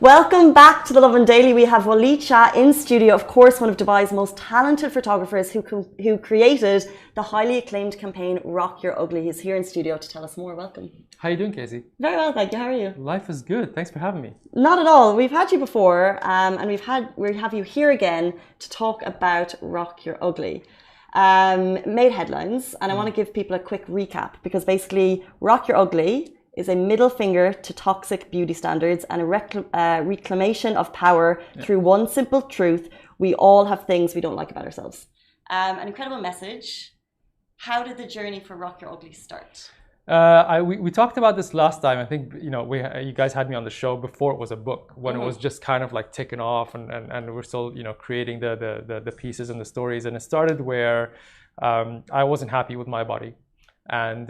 Welcome back to the Lovin Daily. We have Walid Shah in studio, of course, one of Dubai's most talented photographers who created the highly acclaimed campaign Rock Your Ugly. He's here in studio to tell us more. Welcome. How are you doing, Casey? Very well, thank you. How are you? Life is good. Thanks for having me. Not at all. We've had you before, and we have you here again to talk about Rock Your Ugly. Made headlines, and I want to give people a quick recap because basically Rock Your Ugly is a middle finger to toxic beauty standards and a reclamation of power through one simple truth: we all have things we don't like about ourselves. An incredible message. How did the journey for Rock Your Ugly start? We talked about this last time. I think you guys had me on the show before it was a book, when it was just kind of like taken off, and we're still creating the pieces and the stories. And it started where I wasn't happy with my body. And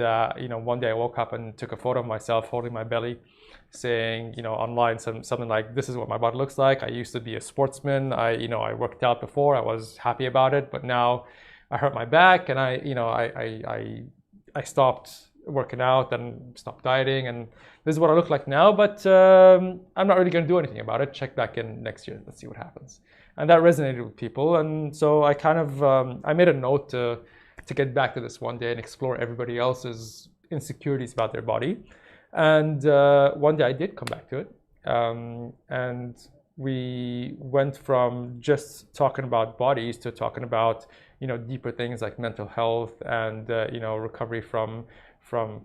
one day I woke up and took a photo of myself holding my belly, saying, online something like, "This is what my body looks like. I used to be a sportsman. I worked out before. I was happy about it, but now I hurt my back, and I stopped working out and stopped dieting, and this is what I look like now. But I'm not really going to do anything about it. Check back in next year. Let's see what happens." And that resonated with people, and so I kind of I made a note to get back to this one day and explore everybody else's insecurities about their body. And one day I did come back to it, and we went from just talking about bodies to talking about deeper things like mental health and recovery from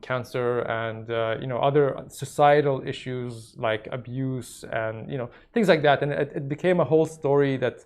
cancer and other societal issues like abuse and things like that. And it became a whole story that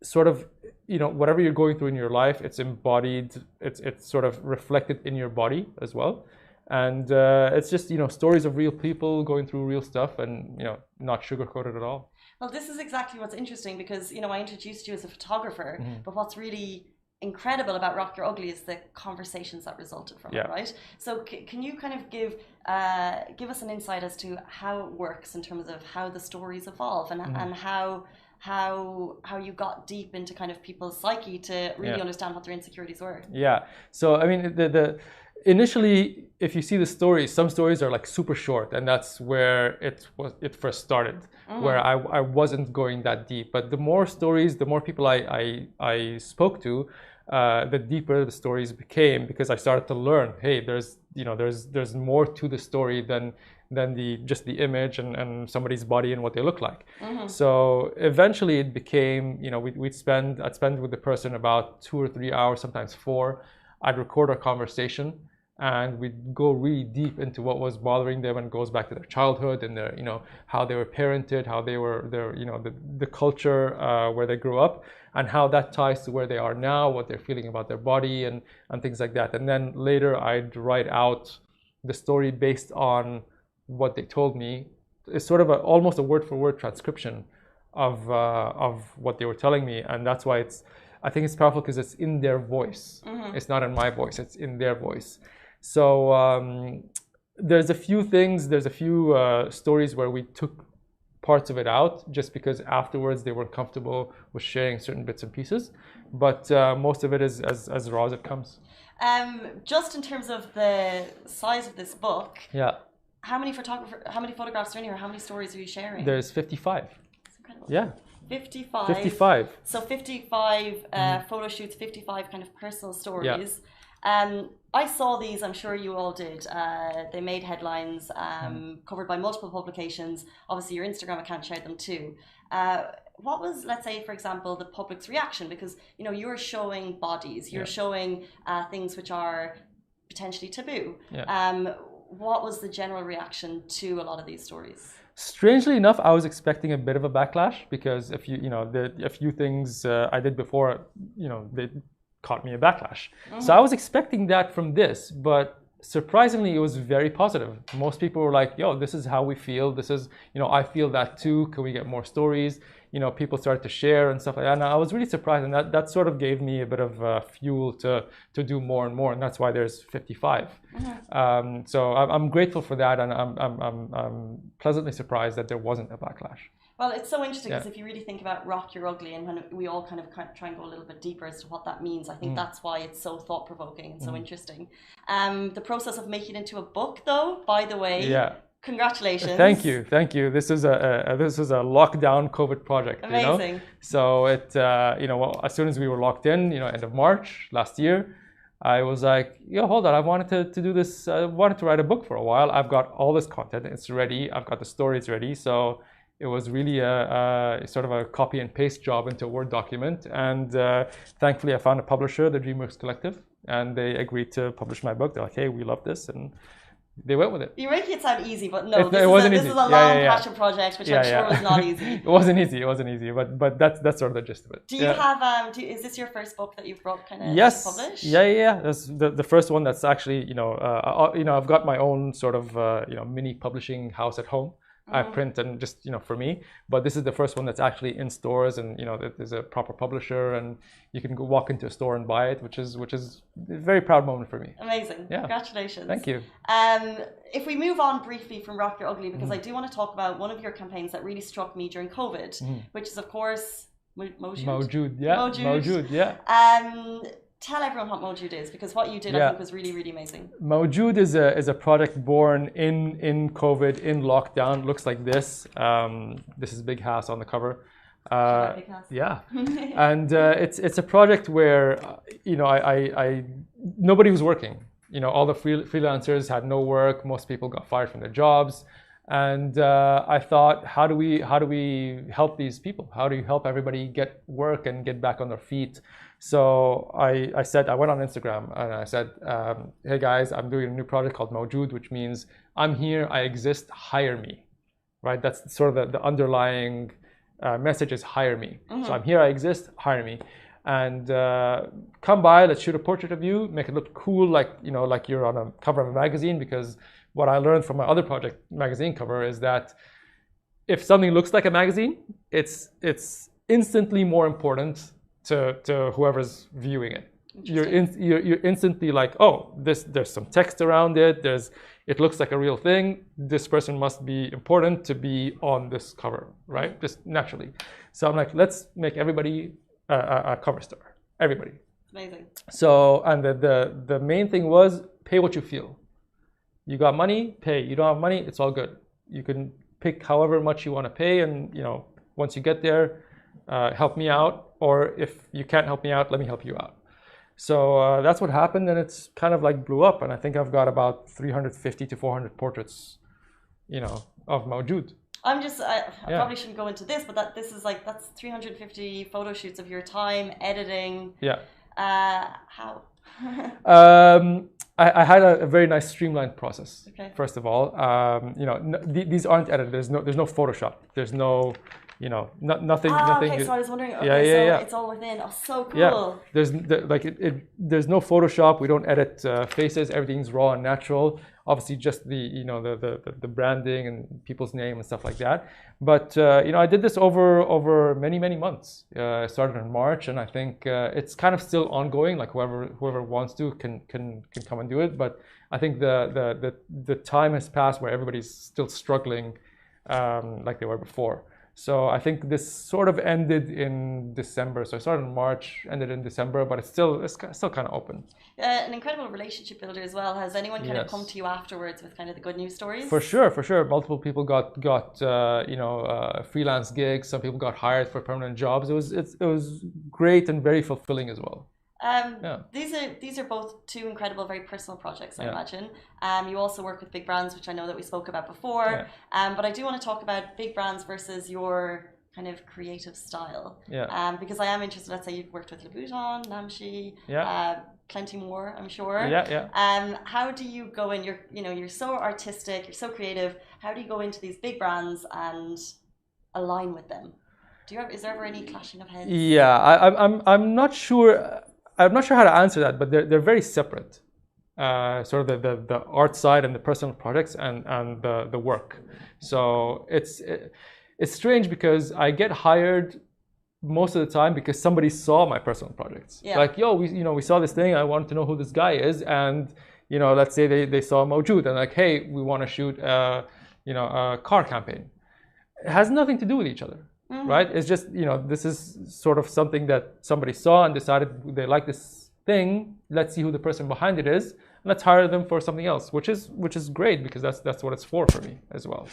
sort of whatever you're going through in your life, it's embodied, it's sort of reflected in your body as well. And it's just stories of real people going through real stuff, and not sugar-coated at all. Well, this is exactly what's interesting because I introduced you as a photographer, but what's really incredible about Rock Your Ugly is the conversations that resulted from it, right? So can you kind of give us an insight as to how it works in terms of how the stories evolve and how you got deep into kind of people's psyche to really understand what their insecurities were? Yeah. So I mean, initially, if you see the stories, some stories are like super short, and that's where it first started, where I wasn't going that deep. But the more stories, the more people I spoke to, the deeper the stories became, because I started to learn, hey, there's more to the story than just the image and somebody's body and what they look like. So eventually it became, I'd spend with the person about 2 or 3 hours, sometimes 4. I'd record a conversation, and we'd go really deep into what was bothering them, and it goes back to their childhood and their, how they were parented, how they were, the culture where they grew up, and how that ties to where they are now, what they're feeling about their body and things like that. And then later I'd write out the story based on what they told me. It's sort of almost a word-for-word transcription of what they were telling me, and that's why I think it's powerful because it's in their voice. It's not in my voice; it's in their voice. So there's a few stories where we took parts of it out just because afterwards they weren't comfortable with sharing certain bits and pieces. But most of it is as raw as it comes. Just in terms of the size of this book. Yeah. How many photographs are in here? How many stories are you sharing? There's 55. That's incredible. Yeah. 55. 55. So 55 photo shoots, 55 kind of personal stories. Yeah. I saw these, I'm sure you all did. They made headlines, covered by multiple publications. Obviously your Instagram account shared them too. What was, let's say, for example, the public's reaction? Because, you're showing bodies, you're showing things which are potentially taboo. Yeah. What was the general reaction to a lot of these stories? Strangely enough, I was expecting a bit of a backlash because a few things I did before, they caught me a backlash. So I was expecting that from this, but surprisingly, it was very positive. Most people were like, "Yo, this is how we feel. This is, I feel that too. Can we get more stories?" People started to share and stuff like that. And I was really surprised, and that sort of gave me a bit of fuel to do more and more, and that's why there's 55. So I'm grateful for that, and I'm pleasantly surprised that there wasn't a backlash. Well, it's so interesting because if you really think about Rock Your Ugly, and when we all kind of try and go a little bit deeper as to what that means, I think that's why it's so thought-provoking and so interesting. The process of making it into a book, though, by the way, Congratulations. Thank you. This is a lockdown COVID project. Amazing. You know? So it well, as soon as we were locked in, end of March last year, I was like, hold on, I wanted to do this. I wanted to write a book for a while. I've got all this content, it's ready. I've got the stories ready. So it was really a sort of a copy and paste job into a Word document. And thankfully, I found a publisher, the DreamWorks Collective, and they agreed to publish my book. They're like, hey, we love this, and they went with it. You're making it sound easy, but no, it wasn't easy. This is a long passion project, which I'm sure was not easy. It wasn't easy, but that's sort of the gist of it. Do you have is this your first book that you've brought kind of to publish? Yeah. That's the first one that's actually I've got my own sort of mini publishing house at home. I print and just for me, but this is the first one that's actually in stores, and there's a proper publisher, and you can go walk into a store and buy it, which is a very proud moment for me. Amazing. Yeah. Congratulations. Thank you. If we move on briefly from Rock Your Ugly, because I do want to talk about one of your campaigns that really struck me during COVID, which is of course Mojud. Mojud, yeah. Tell everyone what Mojud is, because what you did I think was really, really amazing. Mojud is a project born in COVID, in lockdown. Looks like this. This is Big House on the cover. Big House. Yeah, and it's a project where I nobody was working. All the freelancers had no work. Most people got fired from their jobs, and I thought, how do we help these people? How do you help everybody get work and get back on their feet? So I went on Instagram and I said, hey guys, I'm doing a new project called Mojud, which means I'm here, I exist, hire me, right? That's sort of the underlying message is hire me. So I'm here, I exist, hire me. And come by, let's shoot a portrait of you, make it look cool, like you're on a cover of a magazine, because what I learned from my other project magazine cover is that if something looks like a magazine, it's instantly more important to whoever's viewing it. You're instantly like, oh, there's some text around it. It looks like a real thing. This person must be important to be on this cover, right? Just naturally. So I'm like, let's make everybody a cover star. Everybody. Amazing. So, and the main thing was pay what you feel. You got money, pay. You don't have money, it's all good. You can pick however much you want to pay, and once you get there, help me out. Or if you can't help me out, let me help you out. So that's what happened, and it's kind of like blew up. And I think I've got about 350 to 400 portraits, of Mojud. I probably shouldn't go into this, but that's 350 photo shoots of your time editing. Yeah. How? I had a very nice streamlined process. Okay. First of all, these aren't edited. There's no Photoshop. There's no. Nothing. Okay, so I was wondering. Okay, so it's all within. Oh, so cool. Yeah, there's no Photoshop. We don't edit faces. Everything's raw and natural. Obviously, just the branding and people's name and stuff like that. But I did this over many months. I started in March, and I think it's kind of still ongoing. Like whoever wants to can come and do it. But I think the time has passed where everybody's still struggling like they were before. So I think this sort of ended in December. So I started in March, ended in December, but it's still kind of open. An incredible relationship builder as well. Has anyone kind of come to you afterwards with kind of the good news stories? For sure. Multiple people got freelance gigs. Some people got hired for permanent jobs. It was great and very fulfilling as well. These are both two incredible, very personal projects, I imagine. You also work with big brands, which I know that we spoke about before. But I do want to talk about big brands versus your kind of creative style. Because I am interested. Let's say you've worked with Lovin, Namshi, plenty more, I'm sure. How do you go in? You're so artistic, you're so creative. How do you go into these big brands and align with them? Is there ever any clashing of heads? I'm not sure. I'm not sure how to answer that, but they're very separate. Sort of the art side and the personal projects and the work. So it's strange because I get hired most of the time because somebody saw my personal projects. Like, we saw this thing. I wanted to know who this guy is, and let's say they saw Mojud and like, hey, we want to shoot a car campaign. It has nothing to do with each other. Right? It's just, this is sort of something that somebody saw and decided they like this thing. Let's see who the person behind it is. let's hire them for something else, which is great because that's what it's for me as well.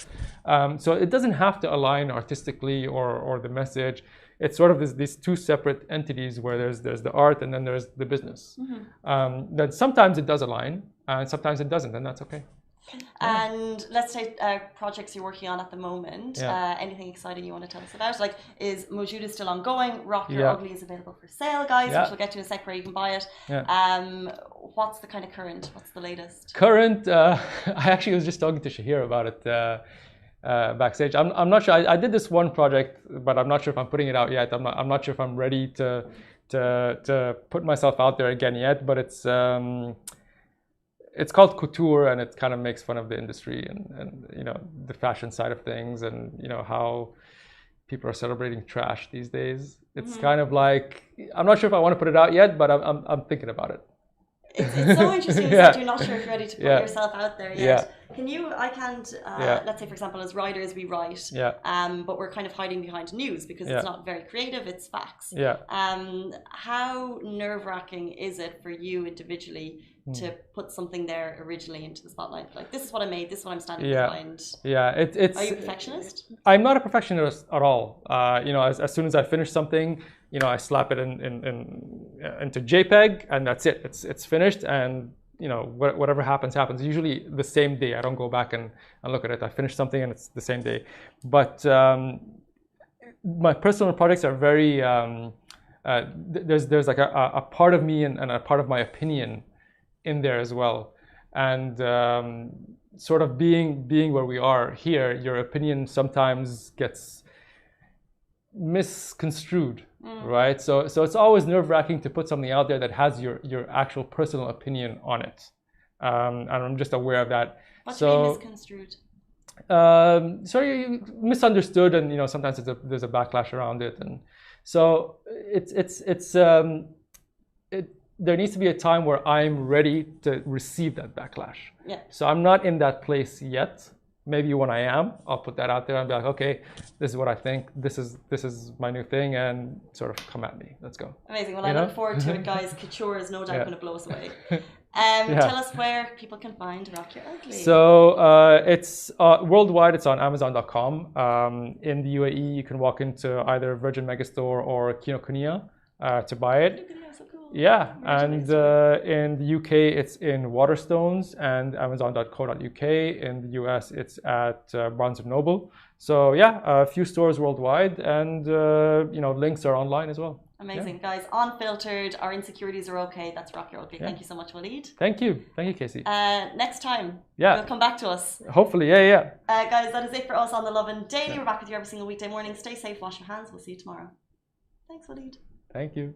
So it doesn't have to align artistically or the message. It's sort of these two separate entities where there's the art and then there's the business. That sometimes it does align and sometimes it doesn't, and that's okay. And let's say projects you're working on at the moment. Anything exciting you want to tell us about? Like, is Mojud still ongoing? Rock Your Ugly is available for sale, guys, which we'll get to in a sec where you can buy it. What's the kind of current? What's the latest? Current, I actually was just talking to Shahir about it backstage. I'm not sure. I did this one project, but I'm not sure if I'm putting it out yet. I'm not sure if I'm ready to put myself out there again yet. But it's called couture, and it kind of makes fun of the industry and you know, the fashion side of things, and you know how people are celebrating trash these days. It's kind of like, I'm not sure if I want to put it out yet, but I'm thinking about it. It's so interesting that you're not sure if you're ready to put yourself out there yet. Can you, I can't, let's say for example, as writers we write, but we're kind of hiding behind news because it's not very creative, it's facts. How nerve-wracking is it for you individually to put something there originally into the spotlight? Like, this is what I made, this is what I'm standing behind. It's. Are you a perfectionist? I'm not a perfectionist at all. You know, as soon as I finish something, you know, I slap it into JPEG, and that's it. It's finished, and you know, whatever happens. Usually the same day. I don't go back and look at it. I finish something and it's the same day. But my personal projects are very. There's like a part of me and a part of my opinion in there as well, and sort of being where we are here, your opinion sometimes gets misconstrued, right? So it's always nerve-wracking to put something out there that has your actual personal opinion on it, and I'm just aware of that. What do you mean misconstrued? So misunderstood, and you know, sometimes there's a backlash around it, and so there needs to be a time where I'm ready to receive that backlash. So I'm not in that place yet. Maybe when I am, I'll put that out there and be like, okay, this is what I think. This is my new thing, and sort of come at me. Let's go. Amazing. Well, I look forward to it, guys. Couture is no doubt going to blow us away. Tell us where people can find Rock Your Ugly. So it's worldwide. It's on Amazon.com. In the UAE, you can walk into either Virgin Megastore or Kinokuniya to buy it. And in the UK, it's in Waterstones and Amazon.co.uk. In the US, it's at Barnes & Noble. So a few stores worldwide, and you know, links are online as well. Amazing, guys. Unfiltered, our insecurities are okay. That's Rock Your Ugly. Thank you so much, Walid. Thank you, Casey. Next time, you'll come back to us. Hopefully, guys, that is it for us on the Lovin Daily. We're back with you every single weekday morning. Stay safe, wash your hands. We'll see you tomorrow. Thanks, Walid. Thank you.